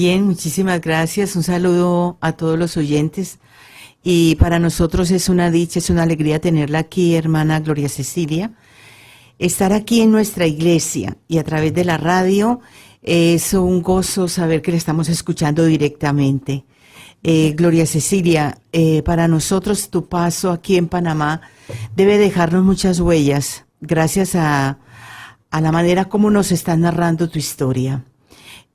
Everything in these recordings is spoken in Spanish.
Bien, muchísimas gracias. Un saludo a todos los oyentes. Y para nosotros es una dicha, es una alegría tenerla aquí, hermana Gloria Cecilia. Estar aquí en nuestra iglesia y a través de la radio es un gozo saber que le estamos escuchando directamente. Gloria Cecilia, para nosotros tu paso aquí en Panamá debe dejarnos muchas huellas, gracias a la manera como nos estás narrando tu historia.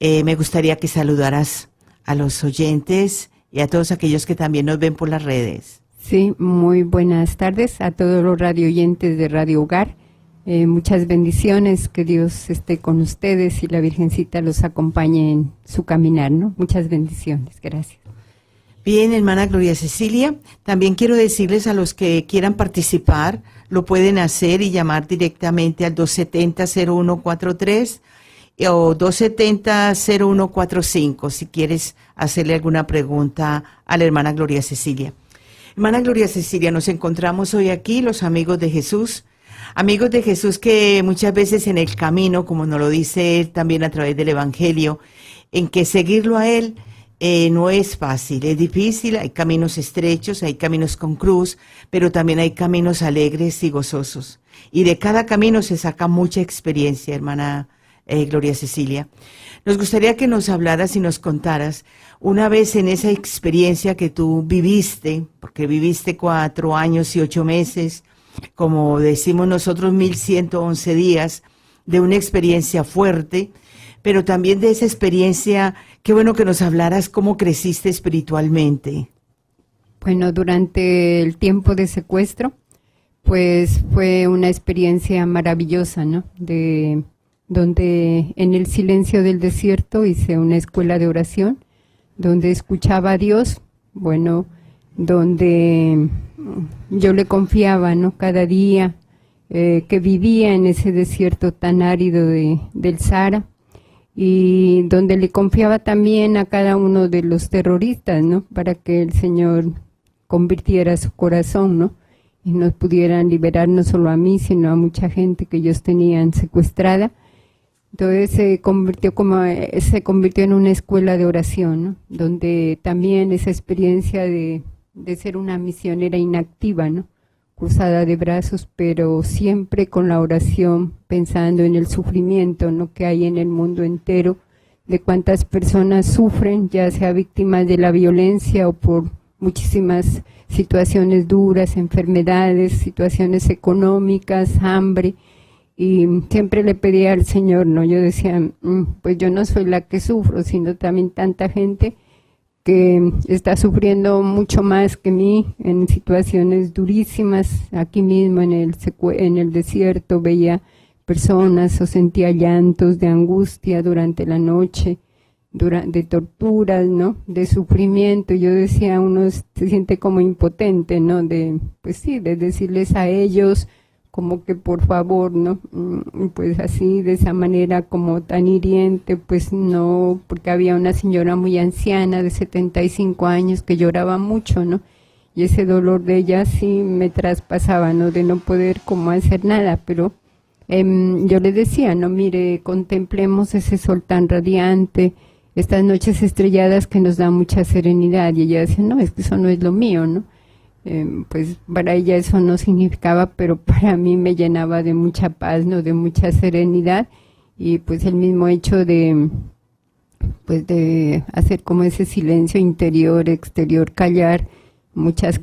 Me gustaría que saludaras a los oyentes y a todos aquellos que también nos ven por las redes. Sí, muy buenas tardes a todos los radio oyentes de Radio Hogar. Muchas bendiciones, que Dios esté con ustedes y la Virgencita los acompañe en su caminar, ¿no? Muchas bendiciones, gracias. Bien, hermana Gloria Cecilia, también quiero decirles a los que quieran participar, lo pueden hacer y llamar directamente al 270-0143 o 270-0145 si quieres hacerle alguna pregunta a la hermana Gloria Cecilia. Hermana Gloria Cecilia, nos encontramos hoy aquí los amigos de Jesús que muchas veces en el camino, como nos lo dice él también a través del Evangelio, en que seguirlo a él no es fácil, es difícil, hay caminos estrechos, hay caminos con cruz, pero también hay caminos alegres y gozosos. Y de cada camino se saca mucha experiencia, hermana Gloria Cecilia. Nos gustaría que nos hablaras y nos contaras una vez en esa experiencia que tú viviste, porque viviste 4 años y 8 meses, como decimos nosotros 1111 días, de una experiencia fuerte, pero también de esa experiencia, qué bueno que nos hablaras cómo creciste espiritualmente. Bueno, durante el tiempo de secuestro, pues fue una experiencia maravillosa, ¿no? Donde en el silencio del desierto hice una escuela de oración, donde escuchaba a Dios, bueno, donde yo le confiaba, ¿no? Cada día que vivía en ese desierto tan árido del Sahara, y donde le confiaba también a cada uno de los terroristas, ¿no? Para que el Señor convirtiera su corazón, ¿no? Y nos pudieran liberar no solo a mí, sino a mucha gente que ellos tenían secuestrada. Entonces se convirtió en una escuela de oración, ¿no? Donde también esa experiencia de ser una misionera inactiva, ¿no? Cruzada de brazos, pero siempre con la oración, pensando en el sufrimiento, ¿no? Que hay en el mundo entero, de cuántas personas sufren, ya sea víctimas de la violencia o por muchísimas situaciones duras, enfermedades, situaciones económicas, hambre. Y siempre le pedía al Señor, ¿no? Yo decía, pues yo no soy la que sufro, sino también tanta gente que está sufriendo mucho más que mí en situaciones durísimas. Aquí mismo en el desierto veía personas o sentía llantos de angustia durante la noche, de torturas, ¿no? De sufrimiento. Yo decía, uno se siente como impotente, ¿no? Pues sí, de decirles a ellos como que por favor, ¿no? Pues así, de esa manera como tan hiriente, pues no, porque había una señora muy anciana de 75 años que lloraba mucho, ¿no? Y ese dolor de ella sí me traspasaba, ¿no? De no poder como hacer nada, pero yo le decía, no, mire, contemplemos ese sol tan radiante, estas noches estrelladas que nos dan mucha serenidad. Y ella decía, no, es que eso no es lo mío, ¿no? Pues para ella eso no significaba, pero para mí me llenaba de mucha paz, ¿no? De mucha serenidad, y pues el mismo hecho de hacer como ese silencio interior, exterior, callar muchas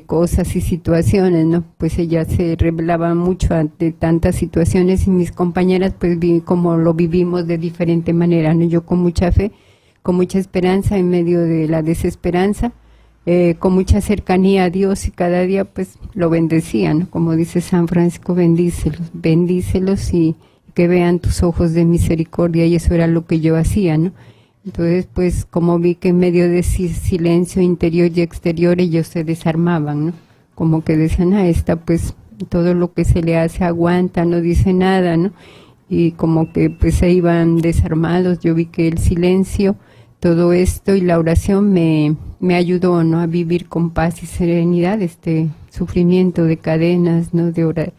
cosas y situaciones, ¿no? Pues ella se revelaba mucho ante tantas situaciones, y mis compañeras pues vi como lo vivimos de diferente manera, ¿no? Yo con mucha fe, con mucha esperanza en medio de la desesperanza, con mucha cercanía a Dios, y cada día pues lo bendecía, ¿no? Como dice San Francisco, bendícelos y que vean tus ojos de misericordia, y eso era lo que yo hacía, ¿no? Entonces pues como vi que en medio de ese silencio interior y exterior ellos se desarmaban, ¿no? Como que decían, esta pues todo lo que se le hace aguanta, no dice nada, ¿no? Y como que pues se iban desarmados. Yo vi que el silencio, todo esto y la oración me ayudó, ¿no? A vivir con paz y serenidad este sufrimiento de cadenas, ¿no? De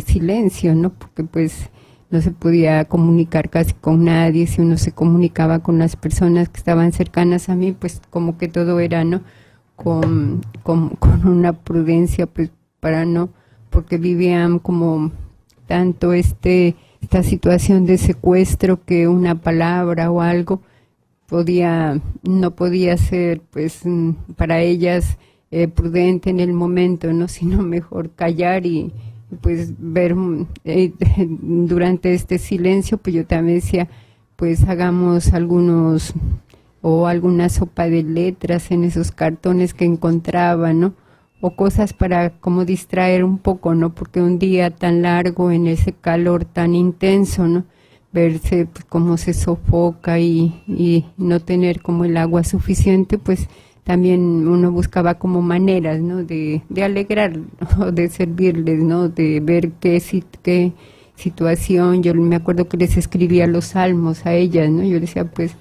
silencio, ¿no? Porque pues no se podía comunicar casi con nadie. Si uno se comunicaba con las personas que estaban cercanas a mí, pues como que todo era, ¿no? Con una prudencia, pues para no, porque vivían como tanto esta situación de secuestro, que una palabra o algo no podía ser, pues, para ellas prudente en el momento, ¿no? Sino mejor callar y pues ver durante este silencio. Pues yo también decía, pues hagamos alguna sopa de letras en esos cartones que encontraba, ¿no? O cosas para como distraer un poco, ¿no? Porque un día tan largo, en ese calor tan intenso, ¿no? Verse pues, cómo se sofoca y no tener como el agua suficiente, pues también uno buscaba como maneras, ¿no? De alegrar o de servirles, ¿no? De ver qué situación. Yo me acuerdo que les escribía los salmos a ellas, ¿no? Yo les decía, pues,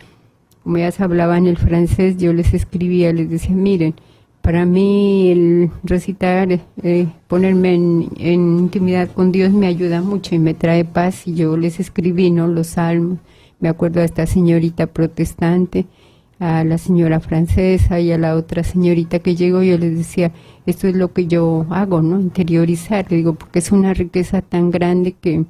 como ellas hablaban el francés, yo les escribía, les decía, miren, para mí el recitar, ponerme en intimidad con Dios me ayuda mucho y me trae paz. Y yo les escribí, ¿no? Los salmos. Me acuerdo a esta señorita protestante, a la señora francesa y a la otra señorita que llegó. Yo les decía, esto es lo que yo hago, ¿no? Interiorizar, le digo, porque es una riqueza tan grande que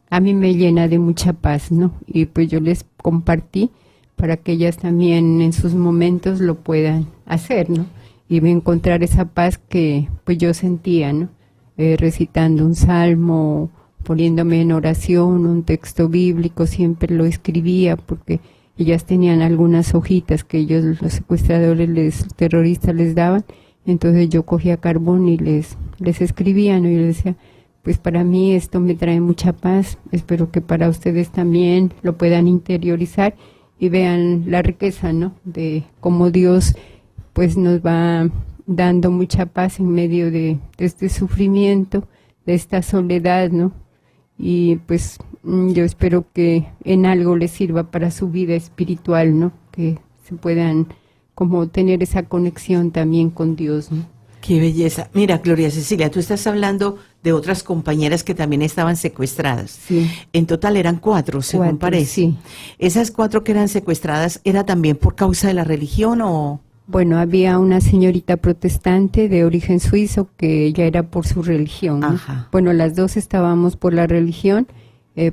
a mí me llena de mucha paz, ¿no? Y pues yo les compartí para que ellas también en sus momentos lo puedan hacer, ¿no? Y encontrar esa paz que pues yo sentía, ¿no? Recitando un salmo, poniéndome en oración, un texto bíblico, siempre lo escribía porque ellas tenían algunas hojitas que ellos, los secuestradores, los terroristas les daban. Entonces yo cogía carbón y les escribía, ¿no? Y les decía, pues para mí esto me trae mucha paz, espero que para ustedes también lo puedan interiorizar y vean la riqueza, ¿no? De cómo Dios pues nos va dando mucha paz en medio de este sufrimiento, de esta soledad, ¿no? Y pues yo espero que en algo les sirva para su vida espiritual, ¿no? Que se puedan como tener esa conexión también con Dios, ¿no? Qué belleza. Mira, Gloria Cecilia, tú estás hablando de otras compañeras que también estaban secuestradas. Sí. En total eran 4, según parece. Sí. ¿Esas 4 que eran secuestradas era también por causa de la religión o...? Bueno, había una señorita protestante de origen suizo que ella era por su religión, ¿no? Ajá. Bueno, las dos estábamos por la religión,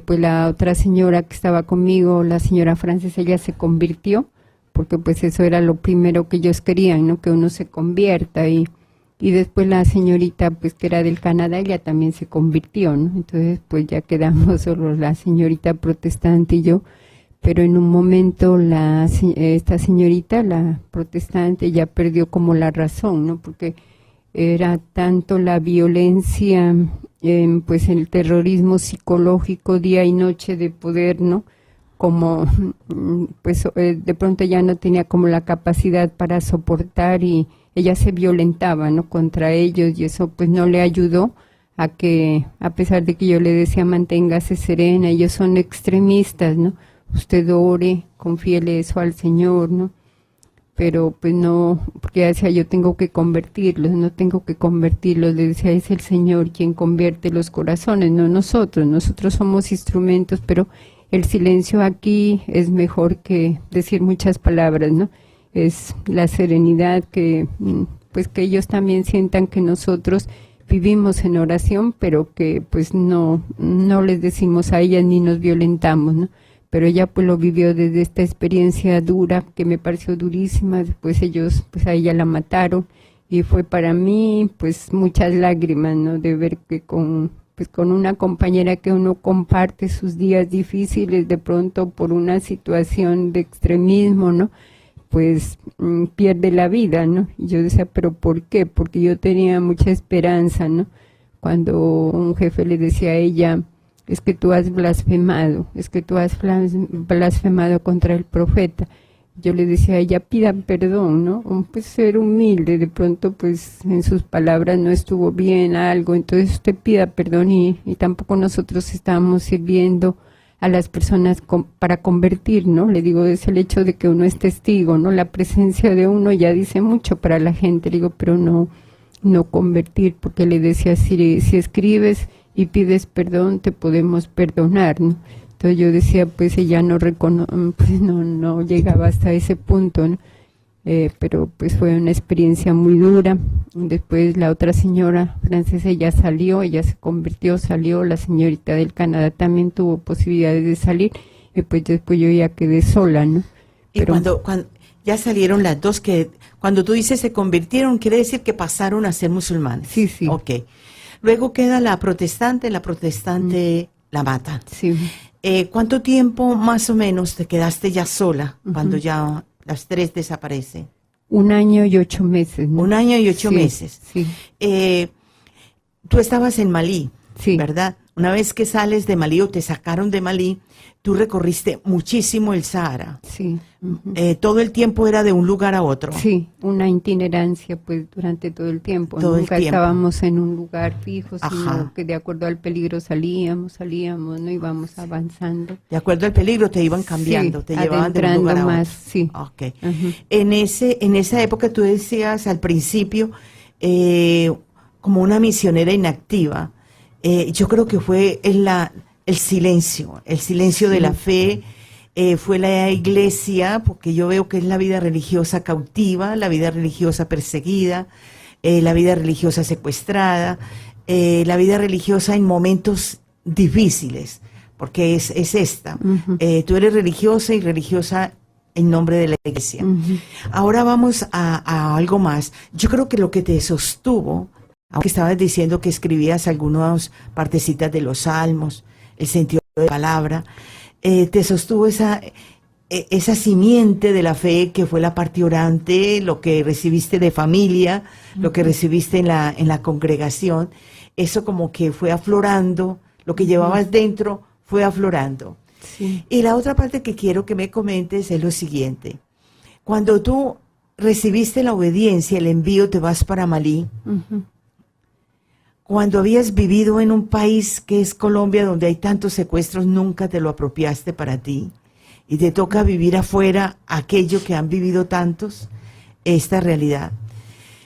pues la otra señora que estaba conmigo, la señora francesa, ella se convirtió, porque pues eso era lo primero que ellos querían, ¿no? Que uno se convierta y después la señorita pues que era del Canadá, ella también se convirtió, ¿no? Entonces pues ya quedamos solo la señorita protestante y yo. Pero en un momento esta señorita, la protestante, ya perdió como la razón, ¿no? Porque era tanto la violencia, pues el terrorismo psicológico día y noche de poder, ¿no? Como, pues de pronto ya no tenía como la capacidad para soportar y ella se violentaba, ¿no? Contra ellos y eso pues no le ayudó a que, a pesar de que yo le decía manténgase serena, ellos son extremistas, ¿no? Usted ore, confíele eso al Señor, ¿no? Pero pues no, porque decía yo tengo que convertirlos, no tengo que convertirlos, le decía es el Señor quien convierte los corazones, no nosotros somos instrumentos, pero el silencio aquí es mejor que decir muchas palabras, ¿no? Es la serenidad que, pues que ellos también sientan que nosotros vivimos en oración, pero que pues no les decimos a ellas ni nos violentamos, ¿no? Pero ella pues lo vivió desde esta experiencia dura, que me pareció durísima. Después ellos, pues a ella la mataron, y fue para mí pues muchas lágrimas, ¿no? De ver que con una compañera que uno comparte sus días difíciles, de pronto por una situación de extremismo, ¿no? Pues pierde la vida, ¿no? Y yo decía, ¿pero por qué? Porque yo tenía mucha esperanza, ¿no? Cuando un jefe le decía a ella, es que tú has blasfemado, contra el profeta. Yo le decía a ella, pidan perdón, ¿no? Pues ser humilde, de pronto pues en sus palabras no estuvo bien algo, entonces usted pida perdón y tampoco nosotros estábamos sirviendo a las personas para convertir, ¿no? Le digo, es el hecho de que uno es testigo, ¿no? La presencia de uno ya dice mucho para la gente, le digo, pero no convertir, porque le decía, si escribes y pides perdón, te podemos perdonar, ¿no? Entonces yo decía, pues ella pues no llegaba hasta ese punto, ¿no? Pero pues fue una experiencia muy dura. Después la otra señora francesa ya salió, ella se convirtió, salió, la señorita del Canadá también tuvo posibilidades de salir, y pues después yo ya quedé sola, ¿no? Y cuando ya salieron las dos, que cuando tú dices se convirtieron, quiere decir que pasaron a ser musulmanes. Sí, sí. Ok. Luego queda la protestante la matan. Sí. ¿Cuánto tiempo más o menos te quedaste ya sola cuando ya las tres desaparecen? 1 año y 8 meses, ¿no? 1 año y 8 meses. Sí. Tú estabas en Malí, Sí. ¿verdad? Una vez que sales de Malí o te sacaron de Malí, tú recorriste muchísimo el Sahara. Sí. Todo el tiempo era de un lugar a otro. Sí, una itinerancia pues durante todo el tiempo. Todo el Nunca tiempo. estábamos en un lugar fijo, Ajá. sino que de acuerdo al peligro salíamos, no íbamos avanzando. De acuerdo al peligro te iban cambiando, Sí, te llevaban de un adentrando lugar a más, otro. sí. Okay. Ujú. En esa época tú decías al principio como una misionera inactiva. Yo creo que fue el silencio de la fe. Fue la iglesia, porque yo veo que es la vida religiosa cautiva, la vida religiosa perseguida, la vida religiosa secuestrada, la vida religiosa en momentos difíciles, porque es esta. Ujú. Tú eres religiosa y religiosa en nombre de la iglesia. Ujú. Ahora vamos a algo más. Yo creo que lo que te sostuvo, aunque estabas diciendo que escribías algunas partecitas de los salmos, el sentido de la palabra, te sostuvo esa simiente de la fe que fue la parte orante, lo que recibiste de familia, lo que recibiste en la congregación, eso como que fue aflorando, lo que llevabas dentro fue aflorando. Sí. Y la otra parte que quiero que me comentes es lo siguiente. Cuando tú recibiste la obediencia, el envío, te vas para Malí. Ujú. Cuando habías vivido en un país que es Colombia, donde hay tantos secuestros, nunca te lo apropiaste para ti. Y te toca vivir afuera aquello que han vivido tantos, esta realidad.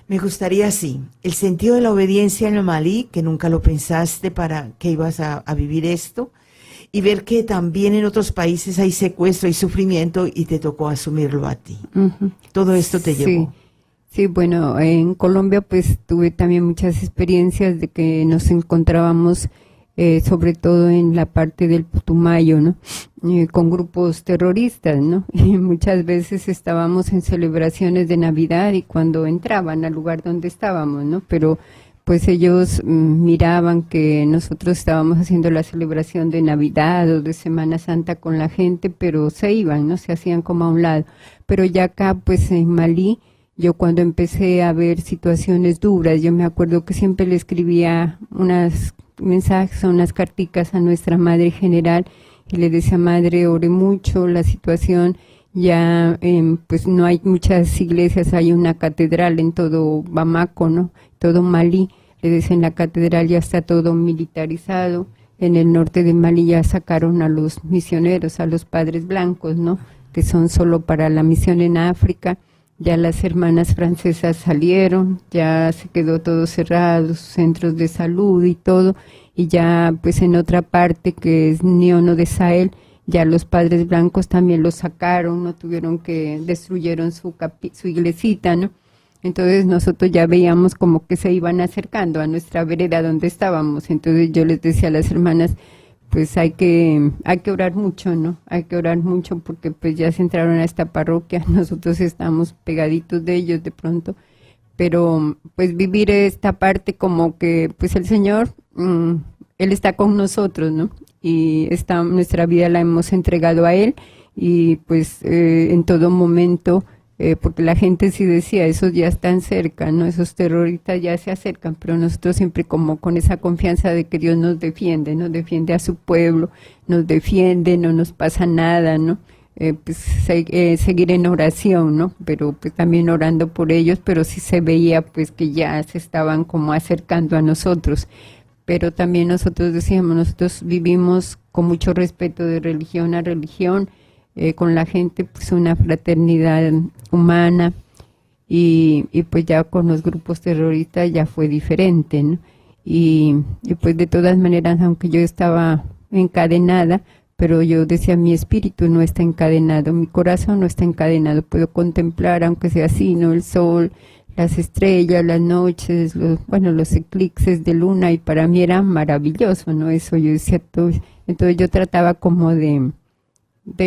Me gustaría así, el sentido de la obediencia en el Malí, que nunca lo pensaste para que ibas a vivir esto, y ver que también en otros países hay secuestro, hay sufrimiento, y te tocó asumirlo a ti. Ujú. Todo esto te Sí. llevó. Sí, bueno, en Colombia pues tuve también muchas experiencias de que nos encontrábamos sobre todo en la parte del Putumayo, ¿no? Con grupos terroristas, ¿no? Y muchas veces estábamos en celebraciones de Navidad y cuando entraban al lugar donde estábamos, ¿no? Pero pues ellos miraban que nosotros estábamos haciendo la celebración de Navidad o de Semana Santa con la gente, pero se iban, ¿no? Se hacían como a un lado. Pero ya acá pues en Malí, yo cuando empecé a ver situaciones duras, yo me acuerdo que siempre le escribía unas mensajes, unas carticas a nuestra Madre General y le decía, Madre, ore mucho, la situación ya, pues no hay muchas iglesias, hay una catedral en todo Bamako, ¿no? Todo Malí, le decía, en la catedral ya está todo militarizado, en el norte de Malí ya sacaron a los misioneros, a los padres blancos, ¿no? Que son solo para la misión en África. Ya las hermanas francesas salieron, ya se quedó todo cerrado, sus centros de salud y todo, y ya pues en otra parte que es Niono de Sahel, ya los padres blancos también los sacaron, no tuvieron que, destruyeron su iglesita, ¿no? Entonces nosotros ya veíamos como que se iban acercando a nuestra vereda donde estábamos, entonces yo les decía a las hermanas, pues hay que orar mucho, ¿no? Hay que orar mucho porque pues ya se entraron a esta parroquia, nosotros estamos pegaditos de ellos de pronto, pero pues vivir esta parte como que pues el Señor, Él está con nosotros, ¿no? Y nuestra vida la hemos entregado a Él y pues en todo momento, porque la gente sí decía, esos ya están cerca, ¿no? Esos terroristas ya se acercan, pero nosotros siempre como con esa confianza de que Dios nos defiende a su pueblo, nos defiende, no nos pasa nada, ¿no? Pues seguir en oración, ¿no? Pero pues también orando por ellos, pero sí se veía pues que ya se estaban como acercando a nosotros. Pero también nosotros decíamos, nosotros vivimos con mucho respeto de religión a religión, con la gente, pues una fraternidad humana y pues ya con los grupos terroristas ya fue diferente, ¿no? y pues de todas maneras, aunque yo estaba encadenada, pero yo decía, mi espíritu no está encadenado, mi corazón no está encadenado, puedo contemplar, aunque sea así, ¿no? El sol, las estrellas, las noches, los eclipses de luna, y para mí era maravilloso, ¿no? Eso yo decía, entonces yo trataba como de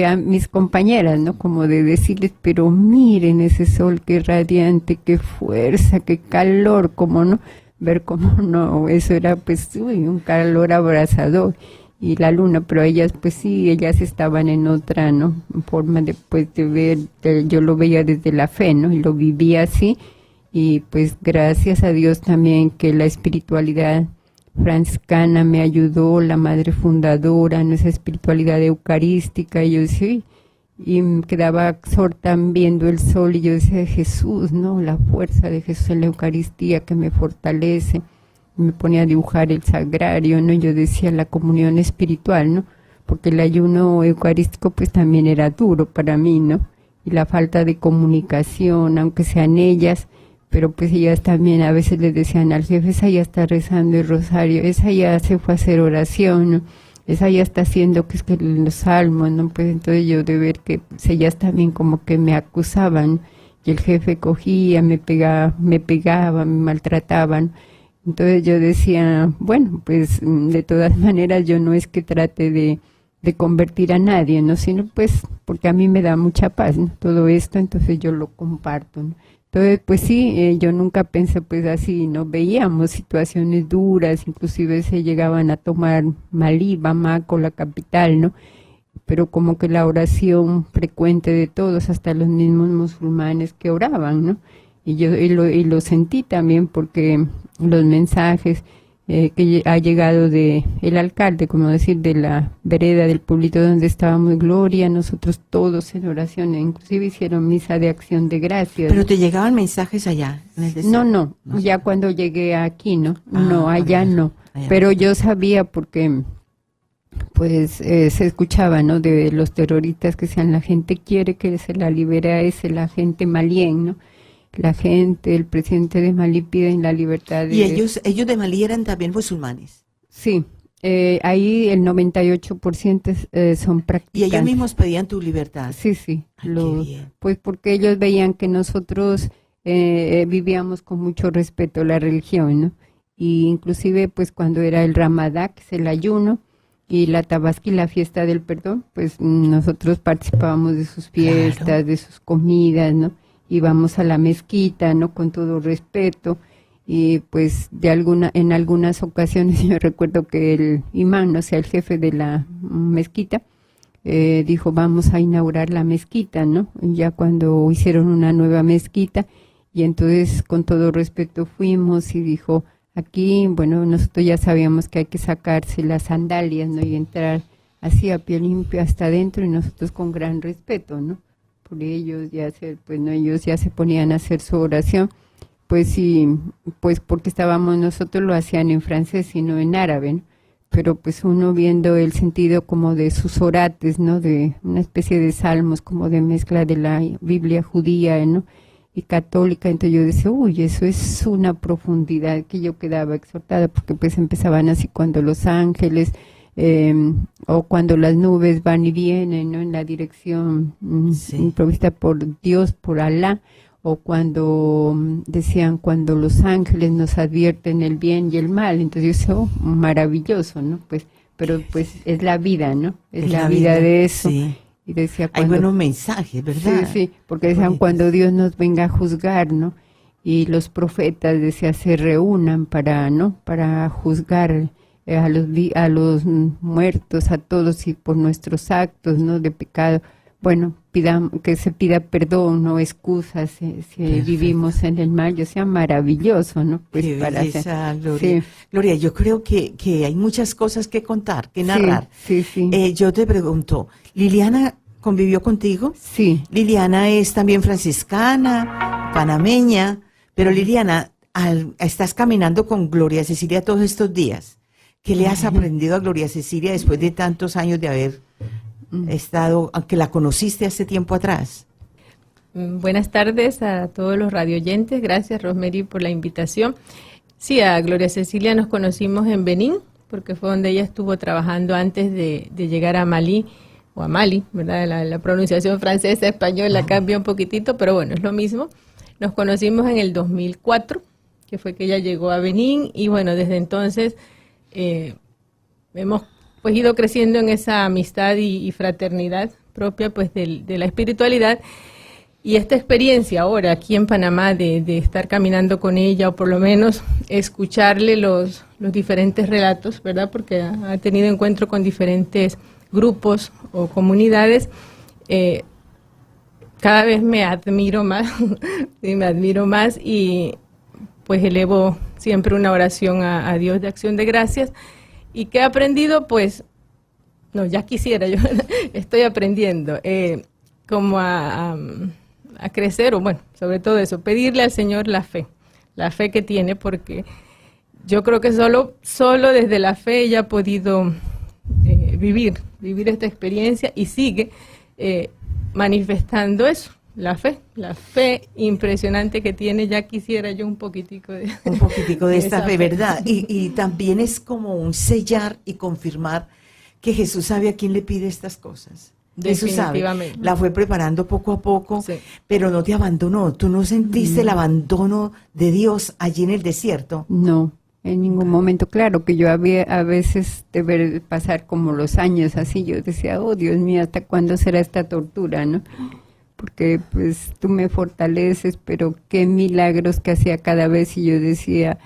a mis compañeras, ¿no? Como de decirles, pero miren ese sol, qué radiante, qué fuerza, qué calor, como no, ver cómo no, eso era pues un calor abrasador. Y la luna, pero ellas pues sí, ellas estaban en otra, ¿no? Forma de, pues, de ver, yo lo veía desde la fe, ¿no? Y lo vivía así, y pues gracias a Dios también que la espiritualidad franciscana me ayudó, la madre fundadora, en esa espiritualidad eucarística, y yo decía, y me quedaba absorta viendo el sol, y yo decía, Jesús, ¿no? La fuerza de Jesús en la Eucaristía que me fortalece. Me ponía a dibujar el sagrario, ¿no? Yo decía la comunión espiritual, ¿no? Porque el ayuno eucarístico pues también era duro para mí, ¿no? Y la falta de comunicación, aunque sean ellas, pero pues ellas también a veces les decían al jefe, esa ya está rezando el rosario, esa ya se fue a hacer oración, ¿no? Esa ya está haciendo que es que los salmos, ¿no? Pues entonces yo de ver que pues, ellas también como que me acusaban, y el jefe cogía, me pegaba, me maltrataban. Entonces yo decía, bueno, pues de todas maneras yo no es que trate de convertir a nadie, ¿no? Sino pues porque a mí me da mucha paz, ¿no? Todo esto, entonces yo lo comparto, ¿no? Entonces, pues sí, yo nunca pensé pues así, ¿no? Veíamos situaciones duras, inclusive se llegaban a tomar Malí, Bamako, la capital, ¿no? Pero como que la oración frecuente de todos, hasta los mismos musulmanes que oraban, ¿no? Y yo lo sentí también porque los mensajes que ha llegado de el alcalde, como decir, de la vereda del pueblito donde estábamos, Gloria, nosotros todos en oración, inclusive hicieron misa de acción de gracias. ¿Pero te llegaban mensajes allá en el desierto? No, ya cuando llegué aquí, ¿no? No, allá no. Pero yo sabía porque pues se escuchaba, ¿no? De los terroristas que decían, la gente quiere que se la libere a ese, la gente malien, ¿no? La gente, el presidente de Malí piden la libertad de... ¿Y ellos de Malí eran también musulmanes? Sí, ahí el 98% son practicantes. ¿Y ellos mismos pedían tu libertad? Sí. Ay, qué bien. Pues porque ellos veían que nosotros vivíamos con mucho respeto la religión, ¿no? Y inclusive pues cuando era el Ramadá, que es el ayuno, y la Tabasqui, la fiesta del perdón, pues nosotros participábamos de sus fiestas, claro, de sus comidas, ¿no? Íbamos a la mezquita, ¿no? Con todo respeto, y pues en algunas ocasiones yo recuerdo que el imán, o sea, el jefe de la mezquita, dijo, vamos a inaugurar la mezquita, ¿no? Ya cuando hicieron una nueva mezquita, y entonces con todo respeto fuimos, y dijo, aquí, bueno, nosotros ya sabíamos que hay que sacarse las sandalias, ¿no? Y entrar así a pie limpio hasta adentro, y nosotros con gran respeto, ¿no? Por ellos ellos ya se ponían a hacer su oración, pues sí, pues porque nosotros lo hacían en francés y no en árabe, ¿no? Pero pues uno viendo el sentido como de sus orates, ¿no? De una especie de salmos, como de mezcla de la Biblia judía, ¿no? Y católica, entonces yo decía, uy, eso es una profundidad, que yo quedaba exhortada, porque pues empezaban así cuando los ángeles, o cuando las nubes van y vienen, ¿no? En la dirección provista por Dios, por Alá, o cuando decían, cuando los ángeles nos advierten el bien y el mal, entonces eso, maravilloso, ¿no? Pues, pero pues es la vida, ¿no? Es la vida de eso. Sí. Y decía, hay buenos mensajes, ¿verdad? Sí, porque decían, cuando Dios nos venga a juzgar, ¿no? Y los profetas, decía, se reúnan para, ¿no? Para juzgar a los muertos, a todos, y por nuestros actos, ¿no? De pecado. Bueno, que se pida perdón, no excusas, si vivimos en el mal. Yo sea maravilloso, ¿no? Pues qué belleza, Gloria. Sí. Gloria, yo creo que hay muchas cosas que contar, que narrar. Sí. Yo te pregunto, ¿Liliana convivió contigo? Sí. Liliana es también franciscana, panameña, pero Liliana, estás caminando con Gloria Cecilia todos estos días. ¿Qué le has aprendido a Gloria Cecilia después de tantos años de haber estado, aunque la conociste hace tiempo atrás? Buenas tardes a todos los radioyentes. Gracias, Rosemary, por la invitación. Sí, a Gloria Cecilia nos conocimos en Benín, porque fue donde ella estuvo trabajando antes de llegar a Malí, o a Mali, ¿verdad? La pronunciación francesa, española cambia un poquitito, pero bueno, es lo mismo. Nos conocimos en el 2004, que fue que ella llegó a Benín, y bueno, desde entonces hemos pues ido creciendo en esa amistad y fraternidad propia pues de la espiritualidad. Y esta experiencia ahora aquí en Panamá de estar caminando con ella, o por lo menos escucharle los diferentes relatos, ¿verdad? Porque ha tenido encuentro con diferentes grupos o comunidades, cada vez me admiro más, sí, me admiro más, y pues elevo siempre una oración a Dios de acción de gracias. ¿Y qué he aprendido? Pues, no, ya quisiera, yo estoy aprendiendo, como a crecer, o bueno, sobre todo eso, pedirle al Señor la fe que tiene, porque yo creo que solo desde la fe ella ha podido vivir esta experiencia, y sigue manifestando eso, la fe impresionante que tiene. Ya quisiera yo un poquitico de esta fe, ¿verdad? Y también es como un sellar y confirmar que Jesús sabe a quién le pide estas cosas. Jesús sabe, la fue preparando poco a poco, sí, pero no te abandonó. ¿Tú no sentiste el abandono de Dios allí en el desierto? No, en ningún momento. Claro que yo había a veces de ver pasar como los años así, yo decía, oh Dios mío, ¿hasta cuándo será esta tortura, no? Porque pues tú me fortaleces, pero qué milagros que hacía cada vez, y yo decía,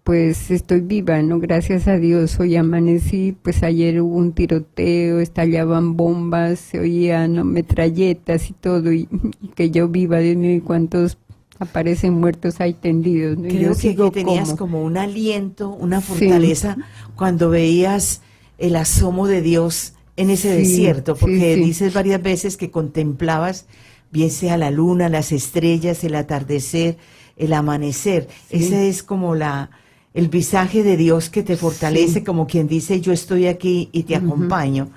pues estoy viva, ¿no? Gracias a Dios, hoy amanecí, pues ayer hubo un tiroteo, estallaban bombas, se oían, ¿no?, metralletas y todo, y que yo viva, Dios mío, y cuántos aparecen muertos ahí tendidos, ¿no? Creo que tenías como un aliento, una fortaleza, sí, cuando veías el asomo de Dios en ese desierto, porque dices varias veces que contemplabas, bien sea la luna, las estrellas, el atardecer, el amanecer. Ese es como el visaje de Dios que te fortalece, como quien dice, yo estoy aquí y te acompaño.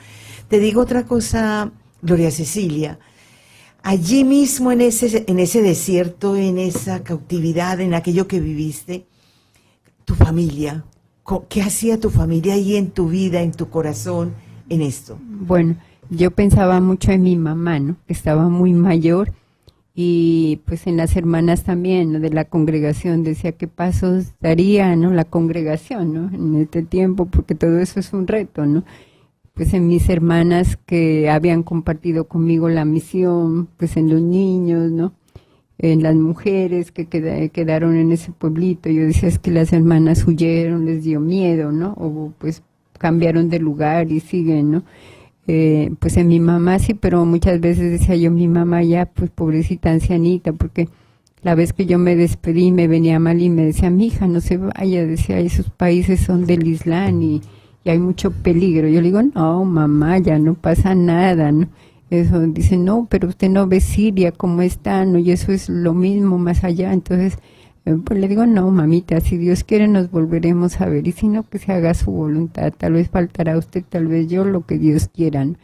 Te digo otra cosa, Gloria Cecilia. Allí mismo en ese desierto, en esa cautividad, en aquello que viviste, tu familia, ¿qué hacía tu familia ahí en tu vida, en tu corazón, en esto? Bueno, yo pensaba mucho en mi mamá, ¿no? Que estaba muy mayor, y pues en las hermanas también, ¿no?, de la congregación. Decía qué pasos daría, ¿no?, la congregación, ¿no?, en este tiempo, porque todo eso es un reto, ¿no? Pues en mis hermanas que habían compartido conmigo la misión, pues en los niños, ¿no?, en las mujeres que quedaron en ese pueblito. Yo decía, es que las hermanas huyeron, les dio miedo, ¿no? O pues cambiaron de lugar y siguen, ¿no? Pues en mi mamá sí, pero muchas veces decía yo, mi mamá ya, pues pobrecita ancianita, porque la vez que yo me despedí, me venía mal y me decía, mi hija, no se vaya, decía, esos países son del Islam y hay mucho peligro. Yo le digo, no, mamá, ya no pasa nada, ¿no? Eso, dice, no, pero usted no ve Siria, cómo está, ¿no? Y eso es lo mismo más allá. Entonces, pues le digo, no, mamita, si Dios quiere nos volveremos a ver, y si no, que se haga su voluntad. Tal vez faltará a usted, tal vez yo, lo que Dios quiera, ¿no?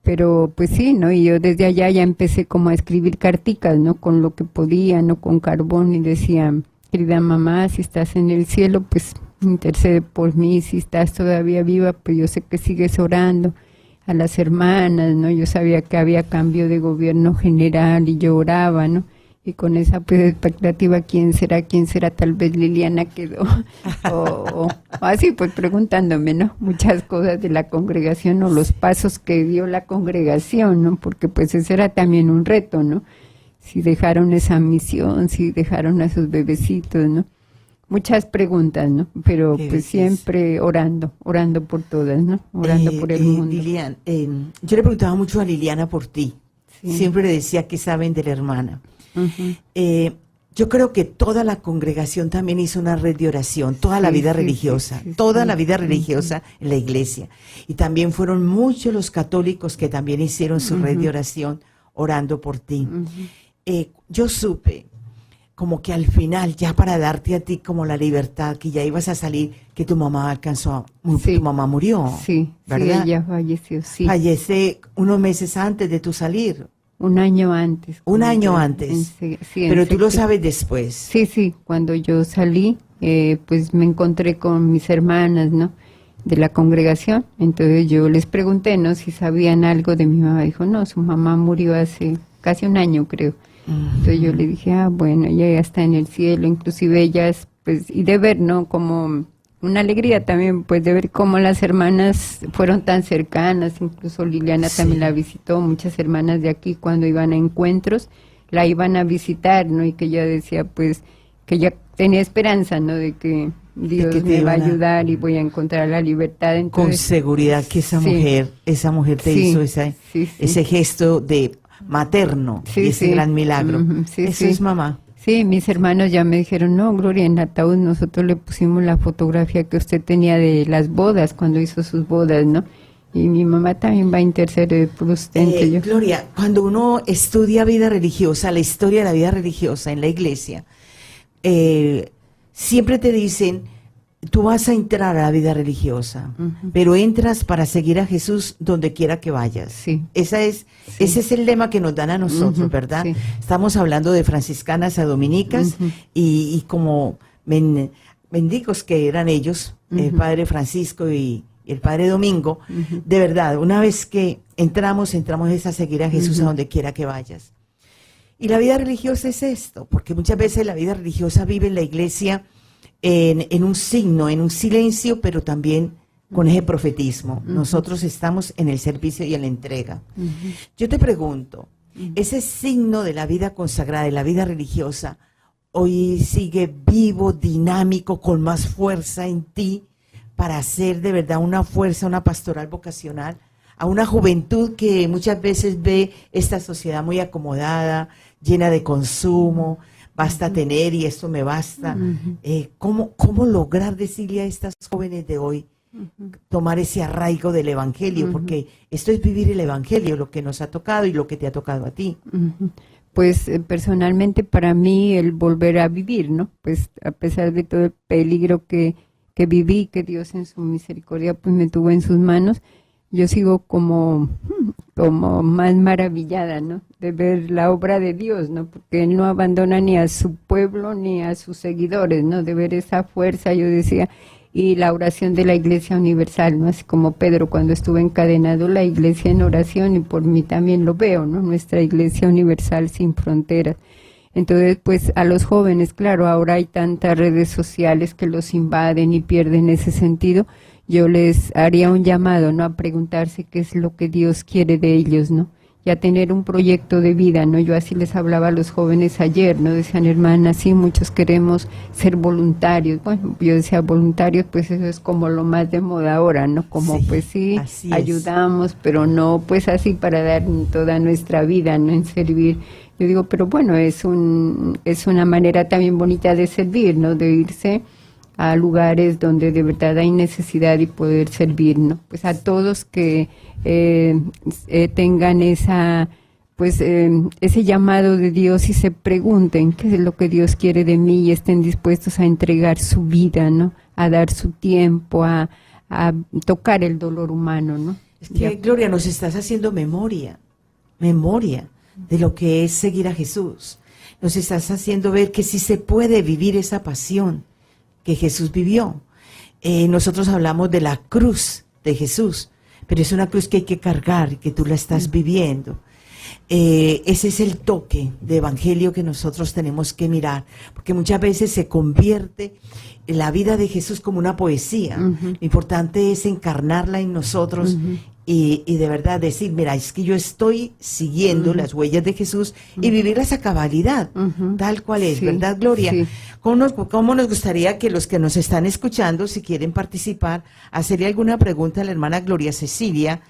Pero pues sí, ¿no? Y yo desde allá ya empecé como a escribir carticas, ¿no? Con lo que podía, ¿no? Con carbón, y decía, querida mamá, si estás en el cielo, pues intercede por mí. Si estás todavía viva, pues yo sé que sigues orando. A las hermanas, ¿no? Yo sabía que había cambio de gobierno general y yo oraba, ¿no? Y con esa pues expectativa, ¿quién será? Tal vez Liliana quedó, o así pues preguntándome, ¿no? Muchas cosas de la congregación, o los pasos que dio la congregación, ¿no? Porque pues ese era también un reto, ¿no? Si dejaron esa misión, si dejaron a sus bebecitos, ¿no? Muchas preguntas, ¿no? Pero pues siempre orando por todas, ¿no? Orando por el mundo. Lilian, yo le preguntaba mucho a Liliana por ti. Sí. Siempre le decía que saben de la hermana. Yo creo que toda la congregación también hizo una red de oración, toda la vida religiosa, la vida religiosa en la iglesia. Y también fueron muchos los católicos que también hicieron su red de oración orando por ti. Yo supe como que al final, ya para darte a ti como la libertad, que ya ibas a salir, que tu mamá tu mamá murió, ¿verdad? Sí, ella falleció, sí. Fallece unos meses antes de tu salir. Un año antes. Un año antes. Pero tú lo sabes después. Sí, cuando yo salí, pues me encontré con mis hermanas, ¿no?, de la congregación. Entonces yo les pregunté, ¿no?, si sabían algo de mi mamá. Dijo, no, su mamá murió hace casi un año, creo. Entonces yo le dije, bueno, ella ya está en el cielo. Inclusive ellas, pues, y de ver, ¿no?, como una alegría también, pues, de ver cómo las hermanas fueron tan cercanas. Incluso Liliana también la visitó. Muchas hermanas de aquí, cuando iban a encuentros, la iban a visitar, ¿no?, y que ella decía, pues, que ella tenía esperanza, ¿no?, de que Dios me va a ayudar y voy a encontrar la libertad. Entonces, con seguridad que esa mujer te hizo ese gesto de materno, y ese gran milagro. Eso es mamá. Sí, mis hermanos ya me dijeron, no, Gloria, en ataúd nosotros le pusimos la fotografía que usted tenía de las bodas, cuando hizo sus bodas, ¿no? Y mi mamá también va a interceder por usted. Gloria, cuando uno estudia vida religiosa, la historia de la vida religiosa en la iglesia, siempre te dicen, tú vas a entrar a la vida religiosa, pero entras para seguir a Jesús donde quiera que vayas. Sí. Ese es el lema que nos dan a nosotros, ¿verdad? Sí. Estamos hablando de franciscanas a dominicas y como mendigos que eran ellos, el padre Francisco y el padre Domingo. De verdad, una vez que entramos es a seguir a Jesús a donde quiera que vayas. Y la vida religiosa es esto, porque muchas veces la vida religiosa vive en la iglesia en un signo, en un silencio, pero también con ese profetismo. Nosotros estamos en el servicio y en la entrega. Yo te pregunto, ese signo de la vida consagrada, de la vida religiosa, hoy sigue vivo, dinámico, con más fuerza en ti para hacer de verdad una fuerza, una pastoral vocacional a una juventud que muchas veces ve esta sociedad muy acomodada, llena de consumo, basta tener y esto me basta. ¿Cómo lograr decirle a estas jóvenes de hoy tomar ese arraigo del evangelio? Porque esto es vivir el evangelio, lo que nos ha tocado y lo que te ha tocado a ti. Pues personalmente para mí el volver a vivir, ¿no? Pues a pesar de todo el peligro que viví, que Dios en su misericordia pues me tuvo en sus manos, yo sigo como más maravillada, ¿no?, de ver la obra de Dios, ¿no?, porque Él no abandona ni a su pueblo ni a sus seguidores, ¿no?, de ver esa fuerza, yo decía, y la oración de la Iglesia Universal, ¿no?, así como Pedro cuando estuvo encadenado, la Iglesia en oración, y por mí también lo veo, ¿no?, nuestra Iglesia Universal sin fronteras. Entonces, pues a los jóvenes, claro, ahora hay tantas redes sociales que los invaden y pierden ese sentido. Yo les haría un llamado, ¿no?, a preguntarse qué es lo que Dios quiere de ellos, ¿no?, y a tener un proyecto de vida, ¿no? Yo así les hablaba a los jóvenes ayer, ¿no? Decían, hermana, sí, muchos queremos ser voluntarios. Bueno, yo decía, voluntarios, pues eso es como lo más de moda ahora, ¿no? Como, pues sí, ayudamos, pero no, pues así para dar toda nuestra vida, ¿no?, en servir. Yo digo, pero bueno, es una manera también bonita de servir, ¿no?, de irse a lugares donde de verdad hay necesidad y poder servir, ¿no? Pues a todos que tengan ese llamado de Dios y se pregunten qué es lo que Dios quiere de mí y estén dispuestos a entregar su vida, ¿no?, a dar su tiempo, a tocar el dolor humano, ¿no? Es que, Gloria, nos estás haciendo memoria de lo que es seguir a Jesús. Nos estás haciendo ver que sí se puede vivir esa pasión que Jesús vivió. Nosotros hablamos de la cruz de Jesús, pero es una cruz que hay que cargar, que tú la estás viviendo. Ese es el toque de evangelio que nosotros tenemos que mirar, porque muchas veces se convierte la vida de Jesús como una poesía. Lo importante es encarnarla en nosotros y de verdad decir, mira, es que yo estoy siguiendo las huellas de Jesús y vivir esa cabalidad, tal cual es, ¿verdad, Gloria? Sí. ¿Cómo nos gustaría que los que nos están escuchando, si quieren participar, hacerle alguna pregunta a la hermana Gloria Cecilia?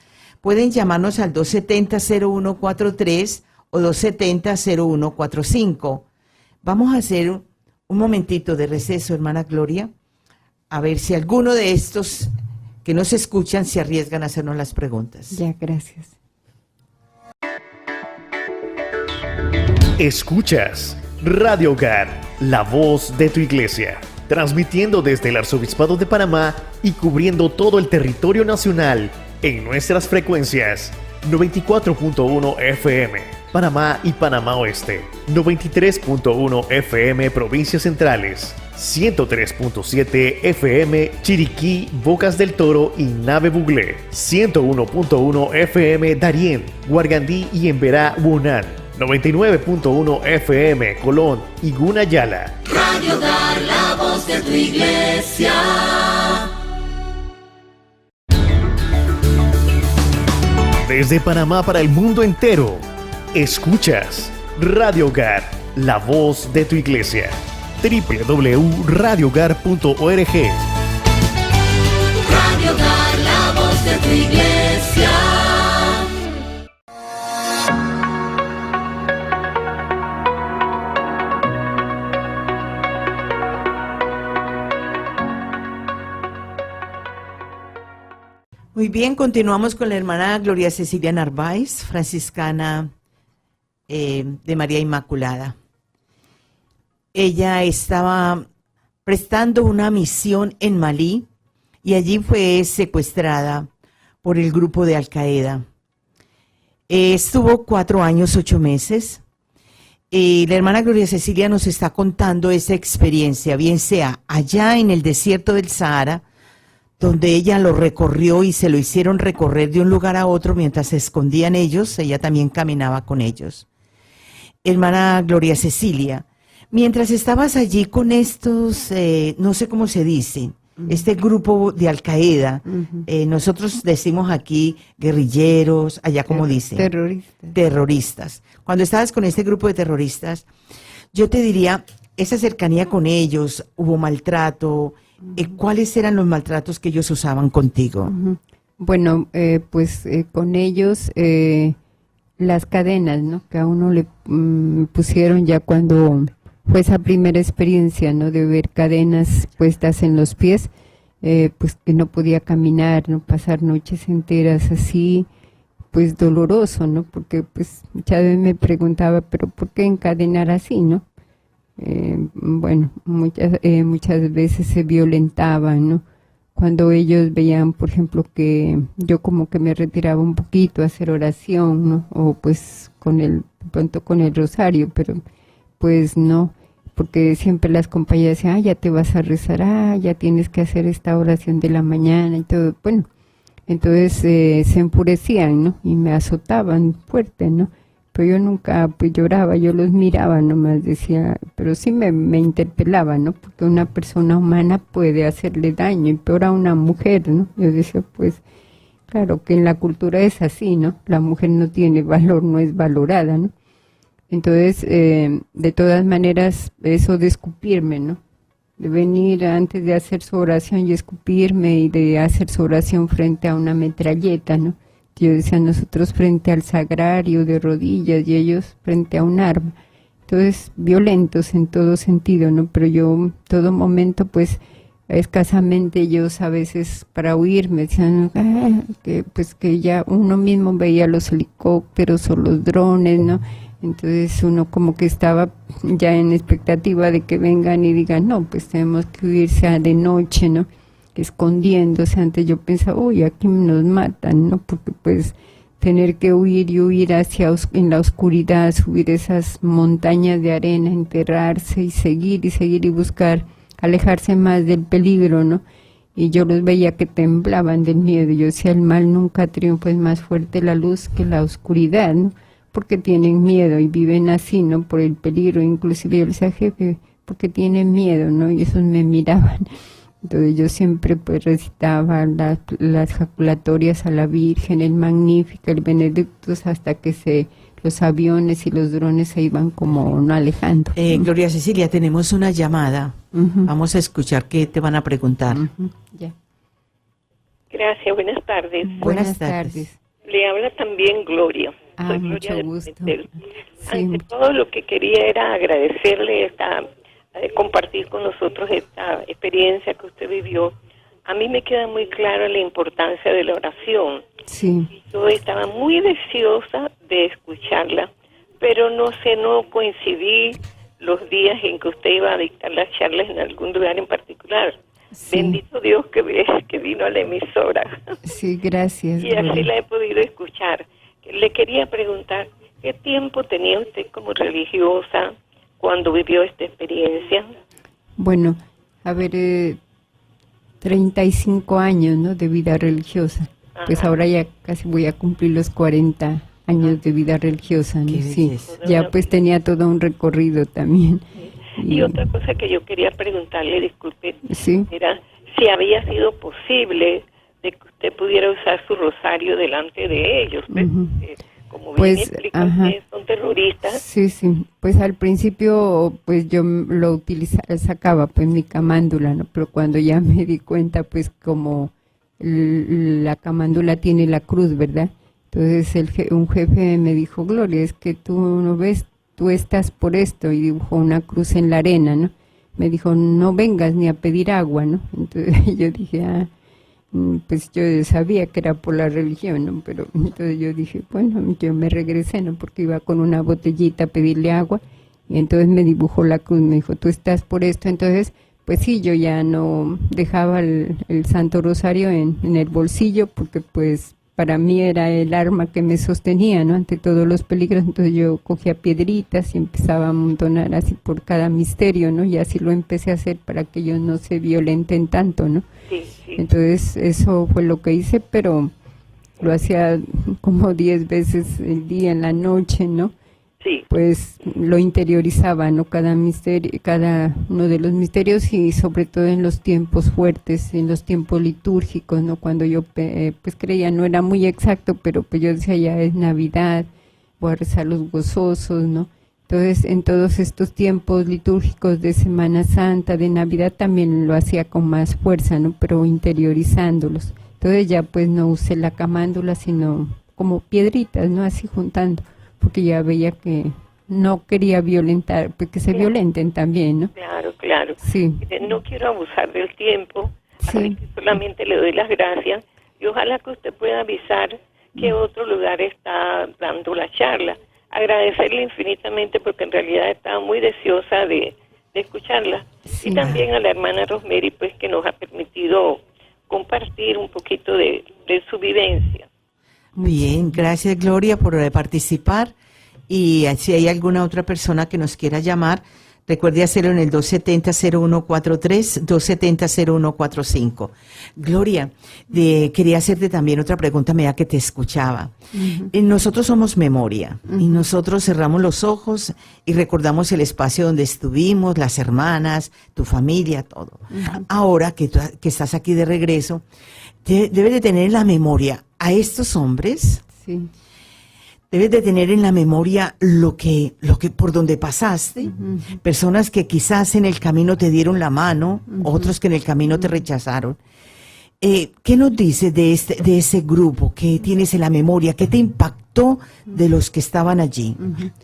Pueden llamarnos al 270-0143 o 270-0145. Vamos a hacer un momentito de receso, hermana Gloria, a ver si alguno de estos que nos escuchan se arriesgan a hacernos las preguntas. Ya, gracias. Escuchas Radio Hogar, la voz de tu iglesia, transmitiendo desde el Arzobispado de Panamá y cubriendo todo el territorio nacional en nuestras frecuencias 94.1 FM, Panamá y Panamá Oeste, 93.1 FM Provincias Centrales, 103.7 FM Chiriquí, Bocas del Toro y Nave Buglé, 101.1 FM Darién, Guargandí y Emberá, Bunán, 99.1 FM Colón y Gunayala. Radio Dar, la voz de tu iglesia. Desde Panamá para el mundo entero, escuchas Radio Hogar, la voz de tu iglesia. www.radiohogar.org. Radio Hogar, la voz de tu iglesia. Muy bien, continuamos con la hermana Gloria Cecilia Narváez, franciscana de María Inmaculada. Ella estaba prestando una misión en Malí y allí fue secuestrada por el grupo de Al Qaeda. Estuvo 4 años, 8 meses. La hermana Gloria Cecilia nos está contando esa experiencia, bien sea allá en el desierto del Sahara, donde ella lo recorrió y se lo hicieron recorrer de un lugar a otro mientras se escondían ellos, ella también caminaba con ellos. Hermana Gloria Cecilia, mientras estabas allí con estos, no sé cómo se dice, este grupo de Al Qaeda, nosotros decimos aquí guerrilleros, allá como dicen. Terroristas. Cuando estabas con este grupo de terroristas, yo te diría, esa cercanía con ellos, hubo maltrato. ¿Cuáles eran los maltratos que ellos usaban contigo? Bueno, con ellos las cadenas, ¿no? Que a uno le pusieron ya cuando fue esa primera experiencia, ¿no? De ver cadenas puestas en los pies, pues que no podía caminar, ¿no? Pasar noches enteras así, pues doloroso, ¿no? Porque pues muchas veces me preguntaba, pero ¿por qué encadenar así, no? Muchas veces se violentaban, ¿no? Cuando ellos veían, por ejemplo, que yo como que me retiraba un poquito a hacer oración, ¿no? O pues de pronto con el rosario, pero pues no, porque siempre las compañeras decían, ya te vas a rezar, ya tienes que hacer esta oración de la mañana y todo, bueno, entonces se enfurecían, ¿no? Y me azotaban fuerte, ¿no? Pero yo nunca pues lloraba, yo los miraba nomás, decía, pero sí me interpelaba, ¿no? Porque una persona humana puede hacerle daño, y peor a una mujer, ¿no? Yo decía, pues, claro que en la cultura es así, ¿no? La mujer no tiene valor, no es valorada, ¿no? Entonces, de todas maneras, eso de escupirme, ¿no? De venir antes de hacer su oración y escupirme, y de hacer su oración frente a una metralleta, ¿no? Yo decía, nosotros frente al sagrario de rodillas y ellos frente a un arma. Entonces, violentos en todo sentido, ¿no? Pero yo, todo momento, pues, escasamente ellos a veces para huir me decían que ya uno mismo veía los helicópteros o los drones, ¿no? Entonces uno como que estaba ya en expectativa de que vengan y digan, no, pues tenemos que huir, sea de noche, ¿no? Escondiéndose. Antes yo pensaba, uy, aquí nos matan, ¿no? Porque pues tener que huir y huir en la oscuridad, subir esas montañas de arena, enterrarse y seguir y buscar, alejarse más del peligro, ¿no? Y yo los veía que temblaban del miedo. Yo decía, el mal nunca triunfa, es más fuerte la luz que la oscuridad, ¿no? Porque tienen miedo y viven así, ¿no? Por el peligro. Inclusive yo les decía, jefe, porque tienen miedo, ¿no? Y esos me miraban. Entonces yo siempre pues recitaba las jaculatorias a la Virgen, el Magnífico, el Benedictus, hasta que los aviones y los drones se iban como no alejando. Gloria Cecilia, tenemos una llamada. Vamos a escuchar qué te van a preguntar. Ya. Gracias, buenas tardes. Buenas tardes. Le habla también Gloria. Soy Gloria mucho gusto. Sí. Ante todo, lo que quería era agradecerle compartir con nosotros esta experiencia que usted vivió. A mí me queda muy clara la importancia de la oración. Sí. Yo estaba muy deseosa de escucharla, pero no coincidí los días en que usted iba a dictar las charlas en algún lugar en particular. Sí. Bendito Dios que vino a la emisora. Sí, gracias. Y así la he podido escuchar. Le quería preguntar, ¿qué tiempo tenía usted como religiosa cuando vivió esta experiencia? Bueno, a ver, 35 años, ¿no? De vida religiosa. Pues Ajá. ahora ya casi voy a cumplir los 40 años de vida religiosa, ¿no? Qué Sí, belleza. ya pues tenía todo un recorrido también. Y otra cosa que yo quería preguntarle, disculpe, Sí. era si había sido posible de que usted pudiera usar su rosario delante de ellos. ¿Ves? Ujú. Como bien Pues, explica ajá. usted, son terroristas. Sí, sí, pues al principio pues yo lo sacaba pues mi camándula, ¿no? Pero cuando ya me di cuenta pues como la camándula tiene la cruz, ¿verdad? Entonces un jefe me dijo, Gloria, es que tú no ves, tú estás por esto, y dibujó una cruz en la arena, ¿no? Me dijo, no vengas ni a pedir agua, ¿no? Entonces yo dije, pues yo sabía que era por la religión, ¿no? Pero entonces yo dije, bueno, yo me regresé, ¿no? Porque iba con una botellita a pedirle agua, y entonces me dibujó la cruz, me dijo, tú estás por esto. Entonces, pues sí, yo ya no dejaba el Santo Rosario en el bolsillo, porque pues para mí era el arma que me sostenía, ¿no? Ante todos los peligros. Entonces yo cogía piedritas y empezaba a amontonar así por cada misterio, ¿no? Y así lo empecé a hacer para que ellos no se violenten tanto, ¿no? Sí, sí. Entonces eso fue lo que hice, pero lo hacía como 10 veces el día, en la noche, ¿no? Sí. Pues lo interiorizaba, ¿no? Cada misterio, cada uno de los misterios, y sobre todo en los tiempos fuertes, en los tiempos litúrgicos, ¿no? Cuando yo pues creía, no era muy exacto, pero pues yo decía, ya es Navidad, voy a rezar los gozosos, ¿no? Entonces, en todos estos tiempos litúrgicos de Semana Santa, de Navidad, también lo hacía con más fuerza, ¿no? Pero interiorizándolos. Entonces ya pues no usé la camándula, sino como piedritas, ¿no? Así juntando, porque ya veía que no quería violentar, pues que se Claro. violenten también, ¿no? Claro, claro. Sí. No quiero abusar del tiempo, Sí. así que solamente le doy las gracias y ojalá que usted pueda avisar qué otro lugar está dando la charla. Agradecerle infinitamente porque en realidad estaba muy deseosa de escucharla. Sí. Y también a la hermana Rosemary, pues que nos ha permitido compartir un poquito de su vivencia. Bien, gracias Gloria por participar, y si hay alguna otra persona que nos quiera llamar, recuerde hacerlo en el 270-0143, 270-0145. Gloria, quería hacerte también otra pregunta, medida que te escuchaba. Nosotros somos memoria, y nosotros cerramos los ojos y recordamos el espacio donde estuvimos, las hermanas, tu familia, todo. Ahora que estás aquí de regreso, debes de tener en la memoria a estos hombres. Sí. Debes de tener en la memoria lo que por donde pasaste, personas que quizás en el camino te dieron la mano, otros que en el camino te rechazaron. ¿Qué nos dices de ese grupo que tienes en la memoria? ¿Qué te impactó de los que estaban allí?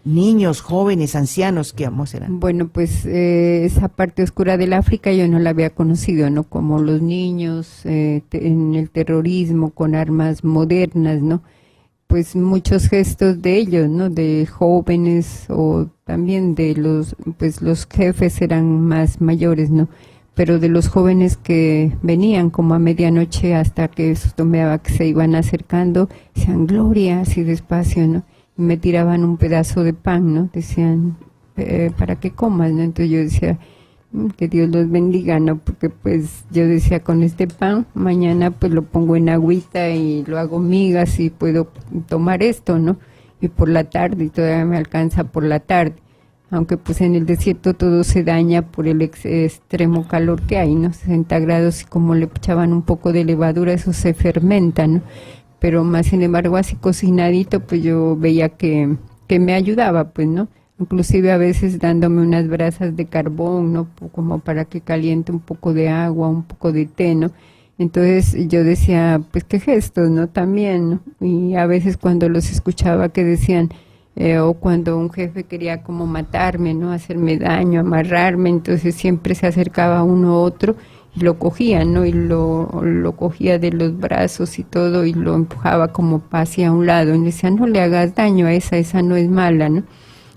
Niños, jóvenes, ancianos, ¿qué ambos eran? Bueno, pues esa parte oscura del África yo no la había conocido, ¿no? Como los niños en el terrorismo con armas modernas, ¿no? Pues muchos gestos de ellos, ¿no? De jóvenes, o también de los jefes eran más mayores, ¿no? Pero de los jóvenes que venían como a medianoche hasta que esto que se iban acercando, decían Gloria, así despacio, ¿no? Y me tiraban un pedazo de pan, ¿no? Decían, para que comas, ¿no? Entonces yo decía, que Dios los bendiga, ¿no? Porque pues yo decía, con este pan, mañana pues lo pongo en agüita y lo hago migas y puedo tomar esto, ¿no? Y por la tarde, y todavía me alcanza por la tarde. Aunque pues en el desierto todo se daña por el extremo calor que hay, ¿no? 60 grados, y como le echaban un poco de levadura, eso se fermenta, ¿no? Pero más sin embargo, así cocinadito, pues yo veía que me ayudaba, pues, ¿no? Inclusive a veces dándome unas brasas de carbón, ¿no? Como para que caliente un poco de agua, un poco de té, ¿no? Entonces yo decía, pues qué gestos, ¿no? También, ¿no? Y a veces cuando los escuchaba que decían, o cuando un jefe quería como matarme, ¿no? Hacerme daño, amarrarme, entonces siempre se acercaba uno a otro y lo cogía, ¿no? Y lo cogía de los brazos y todo, y lo empujaba como hacia un lado, y le decía, no le hagas daño a esa no es mala, ¿no?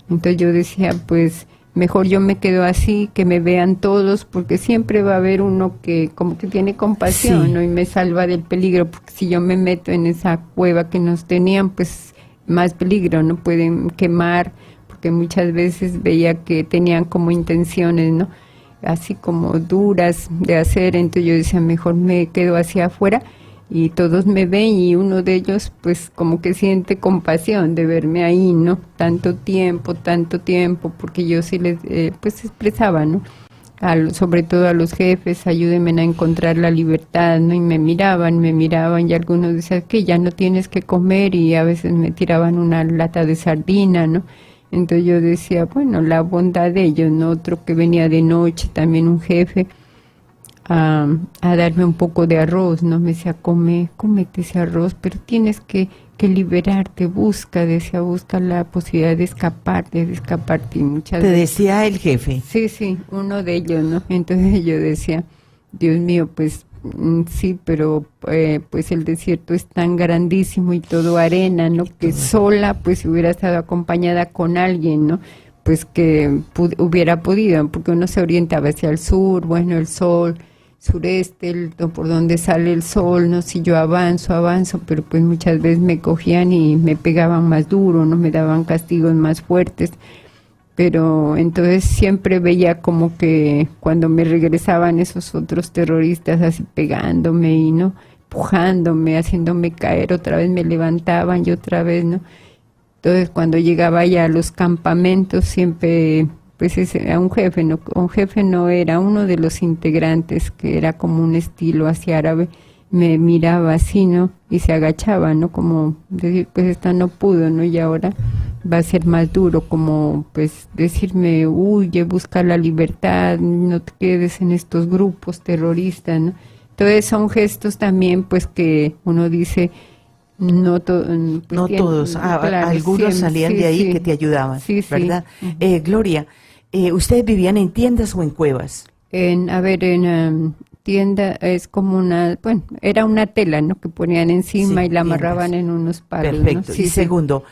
Entonces yo decía, pues mejor yo me quedo así, que me vean todos, porque siempre va a haber uno que como que tiene compasión, Sí. ¿no? Y me salva del peligro, porque si yo me meto en esa cueva que nos tenían, pues más peligro, ¿no? Pueden quemar, porque muchas veces veía que tenían como intenciones, ¿no? Así como duras de hacer, entonces yo decía, mejor me quedo hacia afuera, y todos me ven y uno de ellos pues como que siente compasión de verme ahí, ¿no? Tanto tiempo, porque yo sí les pues expresaba, ¿no? Sobre todo a los jefes, ayúdenme a encontrar la libertad, ¿no? Y me miraban y algunos decían que ya no tienes que comer, y a veces me tiraban una lata de sardina, ¿no? Entonces yo decía, bueno, la bondad de ellos, ¿no? Otro que venía de noche, también un jefe, a darme un poco de arroz, ¿no? Me decía, cómete ese arroz, pero tienes que liberarte, busca la posibilidad de escaparte, y muchas ¿Te veces... decía el jefe? Sí, uno de ellos, ¿no? Entonces yo decía, Dios mío, pues sí, pero pues el desierto es tan grandísimo y todo arena, ¿no? Que sola, pues si hubiera estado acompañada con alguien, ¿no? Pues que hubiera podido, porque uno se orientaba hacia el sur, bueno, el sol, sureste, por donde sale el sol, ¿no? Si yo avanzo, pero pues muchas veces me cogían y me pegaban más duro, ¿no? Me daban castigos más fuertes, pero entonces siempre veía como que cuando me regresaban esos otros terroristas así pegándome y, ¿no? Empujándome, haciéndome caer, otra vez me levantaban y otra vez, ¿no? Entonces cuando llegaba ya a los campamentos siempre... pues era un jefe no era uno de los integrantes, que era como un estilo así árabe, me miraba así, ¿no? Y se agachaba, ¿no? Como decir, pues esta no pudo, ¿no? Y ahora va a ser más duro, como pues decirme, huye, busca la libertad, no te quedes en estos grupos terroristas, ¿no? Entonces son gestos también, pues que uno dice, no, pues no todos, claro, algunos salían de ahí que te ayudaban, ¿verdad? Gloria, ¿ustedes vivían en tiendas o en cuevas? En tienda es como bueno, era una tela, ¿no? Que ponían encima y la amarraban en unos palos. Perfecto. ¿no? Y segundo,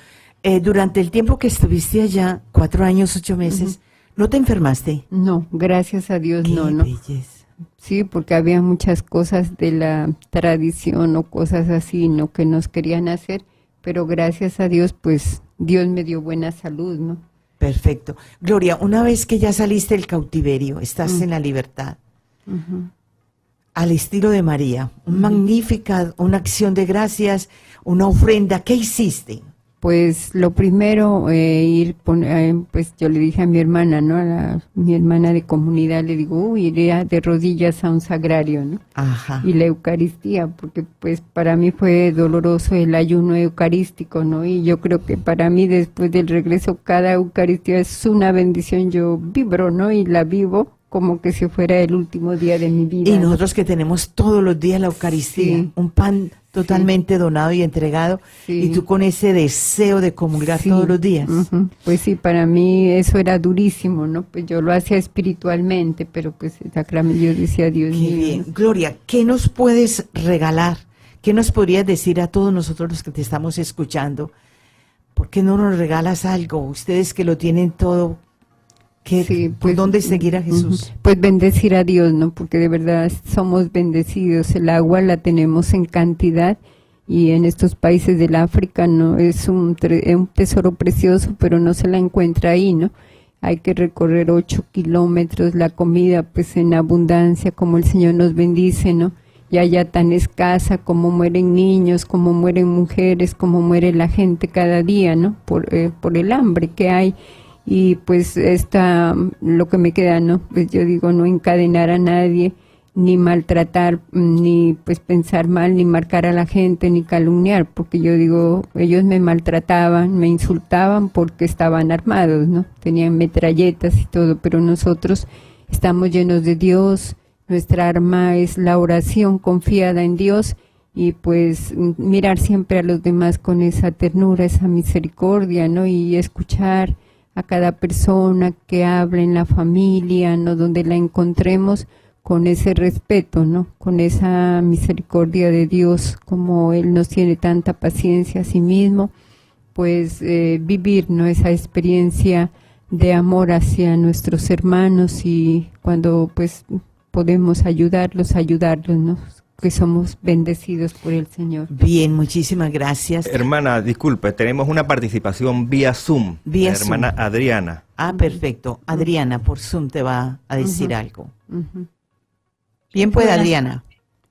durante el tiempo que estuviste allá, 4 años, 8 meses, ¿no te enfermaste? No, gracias a Dios, ¡Qué no. belleza! Sí, porque había muchas cosas de la tradición o cosas así, ¿no? Que nos querían hacer, pero gracias a Dios, pues Dios me dio buena salud, ¿no? Perfecto. Gloria, una vez que ya saliste del cautiverio, estás en la libertad, al estilo de María, magnífica, una acción de gracias, una ofrenda, ¿qué hiciste? Pues lo primero, pues yo le dije a mi hermana, ¿no? Mi hermana de comunidad, le digo, iré de rodillas a un sagrario, ¿no? Ajá. Y la Eucaristía, porque pues para mí fue doloroso el ayuno eucarístico, ¿no? Y yo creo que para mí después del regreso cada Eucaristía es una bendición, yo vibro, ¿no? Y la vivo como que si fuera el último día de mi vida. Y nosotros que tenemos todos los días la Eucaristía, un pan totalmente donado y entregado, y tú con ese deseo de comulgar todos los días. Pues sí, para mí eso era durísimo, ¿no? Pues yo lo hacía espiritualmente, pero pues yo decía, Dios mío. Qué bien. Gloria, ¿qué nos puedes regalar? ¿Qué nos podrías decir a todos nosotros los que te estamos escuchando? ¿Por qué no nos regalas algo? Ustedes que lo tienen todo, ¿por dónde seguir a Jesús? Pues bendecir a Dios, ¿no? Porque de verdad somos bendecidos. El agua la tenemos en cantidad y en estos países del África, ¿no? Es un tesoro precioso, pero no se la encuentra ahí, ¿no? Hay que recorrer 8 kilómetros, la comida pues en abundancia, como el Señor nos bendice, ¿no? Y allá tan escasa, como mueren niños, como mueren mujeres, como muere la gente cada día, ¿no? Por el hambre que hay. Y pues lo que me queda, ¿no? Pues yo digo, no encadenar a nadie, ni maltratar, ni pues pensar mal, ni marcar a la gente, ni calumniar, porque yo digo, ellos me maltrataban, me insultaban porque estaban armados, ¿no? Tenían metralletas y todo, pero nosotros estamos llenos de Dios, nuestra arma es la oración confiada en Dios, y pues mirar siempre a los demás con esa ternura, esa misericordia, ¿no? Y escuchar a cada persona que habla en la familia, ¿no? Donde la encontremos con ese respeto, ¿no? Con esa misericordia de Dios, como Él nos tiene tanta paciencia a sí mismo, pues vivir, ¿no? Esa experiencia de amor hacia nuestros hermanos, y cuando pues podemos ayudarlos, ¿no? que somos bendecidos por el Señor. Bien, muchísimas gracias. Hermana, disculpe, tenemos una participación vía Zoom. Vía la hermana Zoom. Adriana. Ah, perfecto. Adriana, por Zoom te va a decir algo. Bien, pues, Buenas Adriana.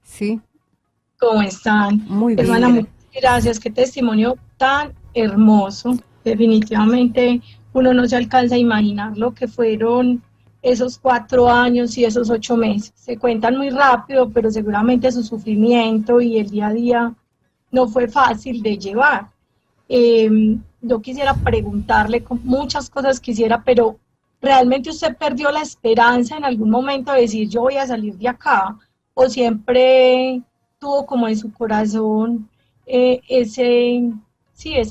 Sí, ¿Cómo están? muy bien. Hermana, muchas gracias. Qué testimonio tan hermoso. Definitivamente uno no se alcanza a imaginar lo que fueron esos 4 años y esos 8 meses. Se cuentan muy rápido, pero seguramente su sufrimiento y el día a día no fue fácil de llevar. Yo quisiera preguntarle, con muchas cosas quisiera, pero ¿realmente usted perdió la esperanza en algún momento de decir yo voy a salir de acá? ¿O siempre tuvo como en su corazón esa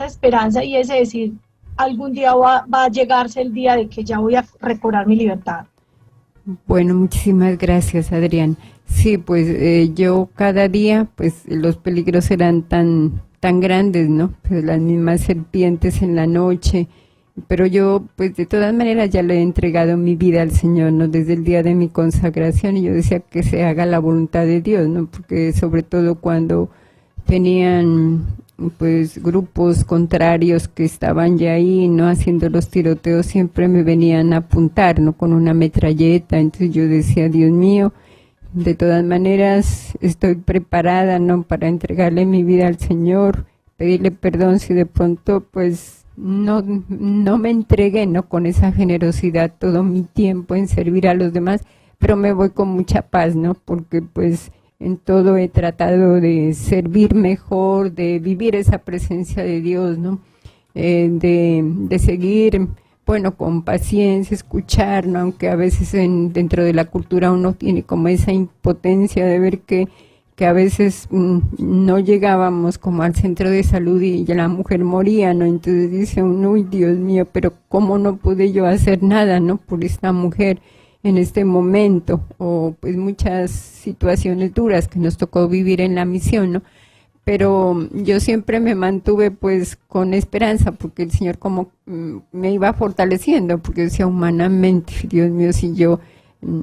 esperanza y ese decir algún día va a llegarse el día de que ya voy a recobrar mi libertad? Bueno, muchísimas gracias, Adrián. Sí, pues yo cada día, pues los peligros eran tan grandes, ¿no? Pues las mismas serpientes en la noche, pero yo, pues de todas maneras ya le he entregado mi vida al Señor, ¿no? Desde el día de mi consagración, y yo decía que se haga la voluntad de Dios, ¿no? Porque sobre todo cuando tenían pues grupos contrarios que estaban ya ahí, ¿no? Haciendo los tiroteos, siempre me venían a apuntar, ¿no? Con una metralleta. Entonces yo decía, Dios mío, de todas maneras estoy preparada, ¿no? Para entregarle mi vida al Señor, pedirle perdón si de pronto pues no me entregué, ¿no? Con esa generosidad todo mi tiempo en servir a los demás, pero me voy con mucha paz, ¿no? Porque pues en todo he tratado de servir mejor, de vivir esa presencia de Dios, ¿no? De seguir, bueno, con paciencia, escuchar, ¿no? Aunque a veces dentro de la cultura uno tiene como esa impotencia de ver que a veces no llegábamos como al centro de salud y ya la mujer moría, ¿no? Entonces dice uno, uy, Dios mío, pero ¿cómo no pude yo hacer nada, ¿no? Por esta mujer en este momento, o pues muchas situaciones duras que nos tocó vivir en la misión, ¿no? Pero yo siempre me mantuve pues con esperanza, porque el Señor como me iba fortaleciendo, porque decía humanamente, Dios mío, si yo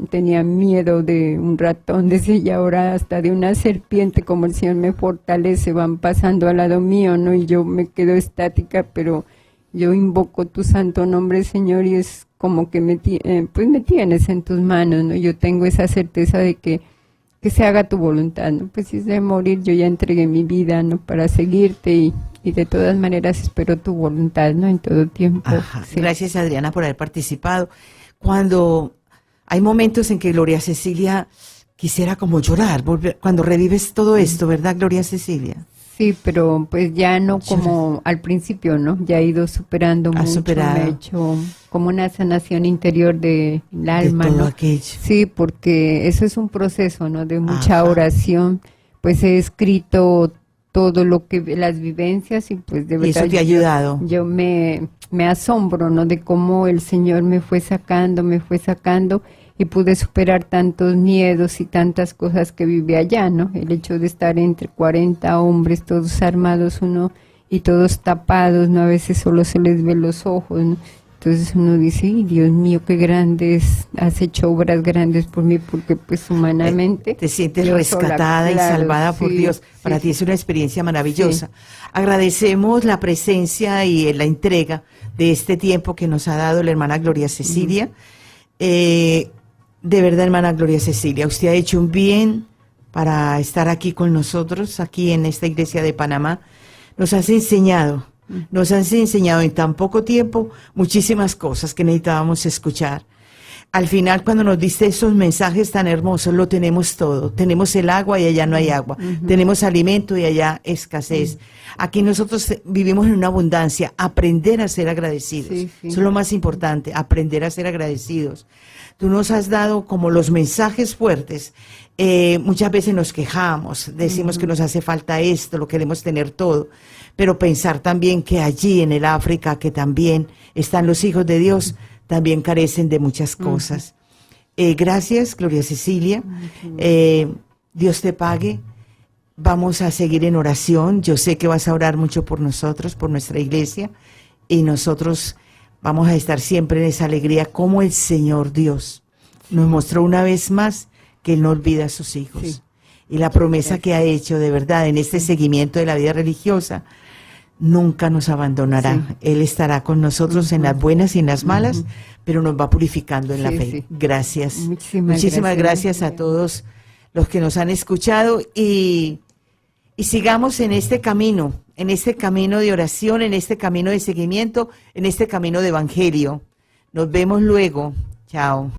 tenía miedo de un ratón, decía, y ahora hasta de una serpiente, como el Señor me fortalece, van pasando al lado mío, ¿no? Y yo me quedo estática, pero yo invoco tu santo nombre, Señor, y es como que me tienes en tus manos, ¿no? Yo tengo esa certeza de que se haga tu voluntad, ¿no? Pues si es de morir, yo ya entregué mi vida, ¿no? Para seguirte y de todas maneras espero tu voluntad, ¿no? En todo tiempo. Ajá. Sí. Gracias, Adriana, por haber participado. Cuando hay momentos en que Gloria Cecilia quisiera como llorar, cuando revives todo esto, ¿verdad, Gloria Cecilia? Sí, pero pues ya no como al principio, ¿no? Ya he ido superando mucho, superado. me he hecho como una sanación interior del alma, de todo ¿no? aquello. Sí, porque eso es un proceso, ¿no? De mucha Ajá. oración. Pues he escrito todo lo que, las vivencias y pues de Y verdad. eso te ha ayudado. Yo me asombro, ¿no? De cómo el Señor me fue sacando y pude superar tantos miedos y tantas cosas que viví allá, ¿no? El hecho de estar entre 40 hombres, todos armados, y todos tapados, ¿no? A veces solo se les ve los ojos, ¿no? Entonces uno dice, ¡ay, Dios mío, qué grandes, has hecho obras grandes por mí! Porque pues humanamente Te sientes yo rescatada sola, y claro, salvada por sí, Dios. Para sí, ti es una experiencia maravillosa. Sí. Agradecemos la presencia y la entrega de este tiempo que nos ha dado la hermana Gloria Cecilia. De verdad, hermana Gloria Cecilia, usted ha hecho un bien para estar aquí con nosotros, aquí en esta iglesia de Panamá. Nos has enseñado en tan poco tiempo muchísimas cosas que necesitábamos escuchar. Al final, cuando nos diste esos mensajes tan hermosos, lo tenemos todo. Tenemos el agua y allá no hay agua. Tenemos alimento y allá escasez. Aquí nosotros vivimos en una abundancia. Aprender a ser agradecidos. Sí. Eso es lo más importante, aprender a ser agradecidos. Tú nos has dado como los mensajes fuertes. Muchas veces nos quejamos, decimos que nos hace falta esto, lo queremos tener todo. Pero pensar también que allí en el África, que también están los hijos de Dios, también carecen de muchas cosas. Gracias, Gloria Cecilia. Dios te pague. Vamos a seguir en oración. Yo sé que vas a orar mucho por nosotros, por nuestra iglesia, y nosotros vamos a estar siempre en esa alegría, como el Señor Dios nos mostró una vez más que Él no olvida a sus hijos. Sí. y la promesa que ha hecho de verdad en este seguimiento de la vida religiosa, nunca nos abandonará. Sí. Él estará con nosotros en las buenas y en las malas, pero nos va purificando en la Sí, fe. sí. Gracias. Muchísimas gracias a todos los que nos han escuchado y sigamos en este camino de oración, en este camino de seguimiento, en este camino de evangelio. Nos vemos luego. Chao.